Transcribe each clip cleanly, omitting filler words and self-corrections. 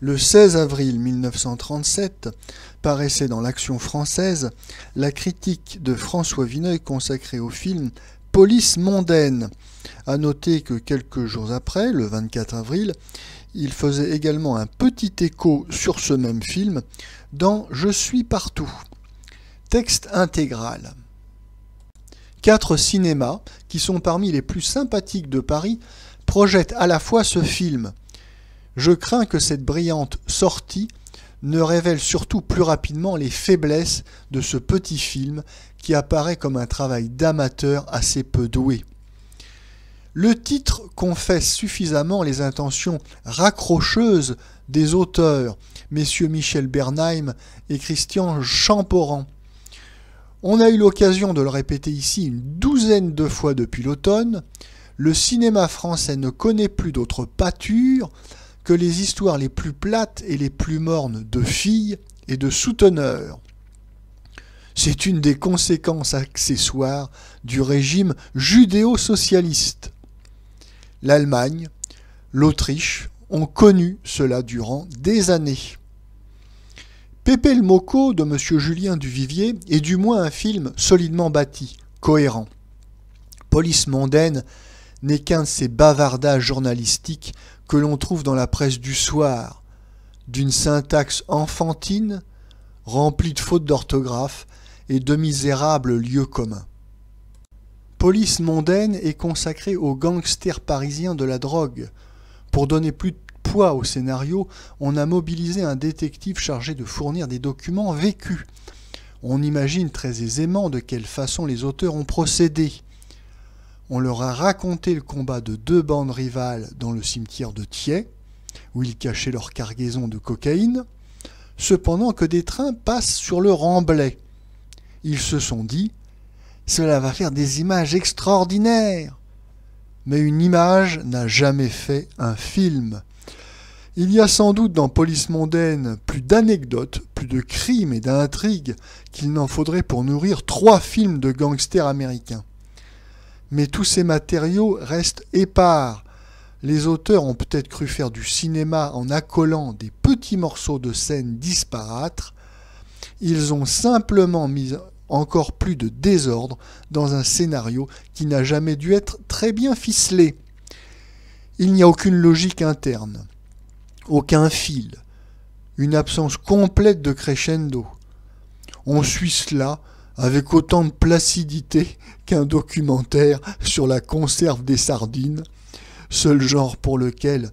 Le 16 avril 1937 paraissait dans l'Action française la critique de François Vineuil consacrée au film Police mondaine. À noter que quelques jours après, le 24 avril, il faisait également un petit écho sur ce même film dans Je suis partout. Texte intégral. 4 cinémas, qui sont parmi les plus sympathiques de Paris, projettent à la fois ce film. Je crains que cette brillante sortie ne révèle surtout plus rapidement les faiblesses de ce petit film qui apparaît comme un travail d'amateur assez peu doué. Le titre confesse suffisamment les intentions raccrocheuses des auteurs, messieurs Michel Bernheim et Christian Champoran. On a eu l'occasion de le répéter ici une douzaine de fois depuis l'automne, le cinéma français ne connaît plus d'autre pâture que les histoires les plus plates et les plus mornes de filles et de souteneurs. C'est une des conséquences accessoires du régime judéo-socialiste. L'Allemagne, l'Autriche ont connu cela durant des années. Pépé le Mocco de M. Julien Duvivier est du moins un film solidement bâti, cohérent. Police mondaine n'est qu'un de ces bavardages journalistiques que l'on trouve dans la presse du soir, d'une syntaxe enfantine, remplie de fautes d'orthographe et de misérables lieux communs. Police mondaine est consacrée aux gangsters parisiens de la drogue. Pour donner plus de poids au scénario, on a mobilisé un détective chargé de fournir des documents vécus. On imagine très aisément de quelle façon les auteurs ont procédé. On leur a raconté le combat de 2 bandes rivales dans le cimetière de Thiais, où ils cachaient leur cargaison de cocaïne, cependant que des trains passent sur le remblai. Ils se sont dit « Cela va faire des images extraordinaires !» Mais une image n'a jamais fait un film. Il y a sans doute dans Police mondaine plus d'anecdotes, plus de crimes et d'intrigues qu'il n'en faudrait pour nourrir 3 films de gangsters américains. Mais tous ces matériaux restent épars. Les auteurs ont peut-être cru faire du cinéma en accolant des petits morceaux de scènes disparates. Ils ont simplement mis encore plus de désordre dans un scénario qui n'a jamais dû être très bien ficelé. Il n'y a aucune logique interne, aucun fil, une absence complète de crescendo. On suit cela avec autant de placidité qu'un documentaire sur la conserve des sardines, seul genre pour lequel,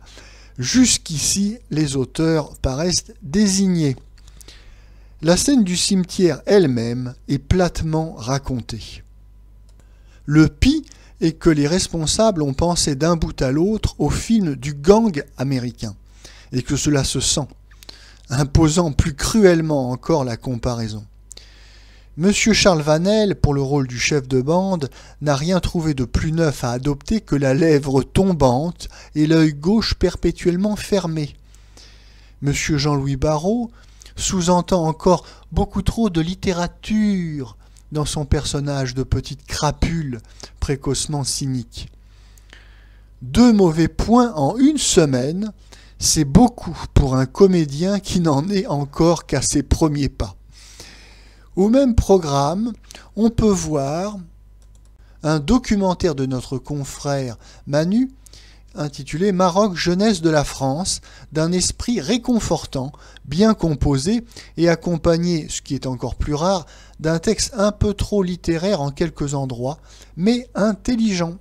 jusqu'ici, les auteurs paraissent désignés. La scène du cimetière elle-même est platement racontée. Le pis est que les responsables ont pensé d'un bout à l'autre au film du gang américain, et que cela se sent, imposant plus cruellement encore la comparaison. Monsieur Charles Vanel, pour le rôle du chef de bande, n'a rien trouvé de plus neuf à adopter que la lèvre tombante et l'œil gauche perpétuellement fermé. Monsieur Jean-Louis Barrault sous-entend encore beaucoup trop de littérature dans son personnage de petite crapule précocement cynique. 2 mauvais points en une semaine, c'est beaucoup pour un comédien qui n'en est encore qu'à ses premiers pas. Au même programme, on peut voir un documentaire de notre confrère Manu, intitulé Maroc, jeunesse de la France, d'un esprit réconfortant, bien composé et accompagné, ce qui est encore plus rare, d'un texte un peu trop littéraire en quelques endroits, mais intelligent.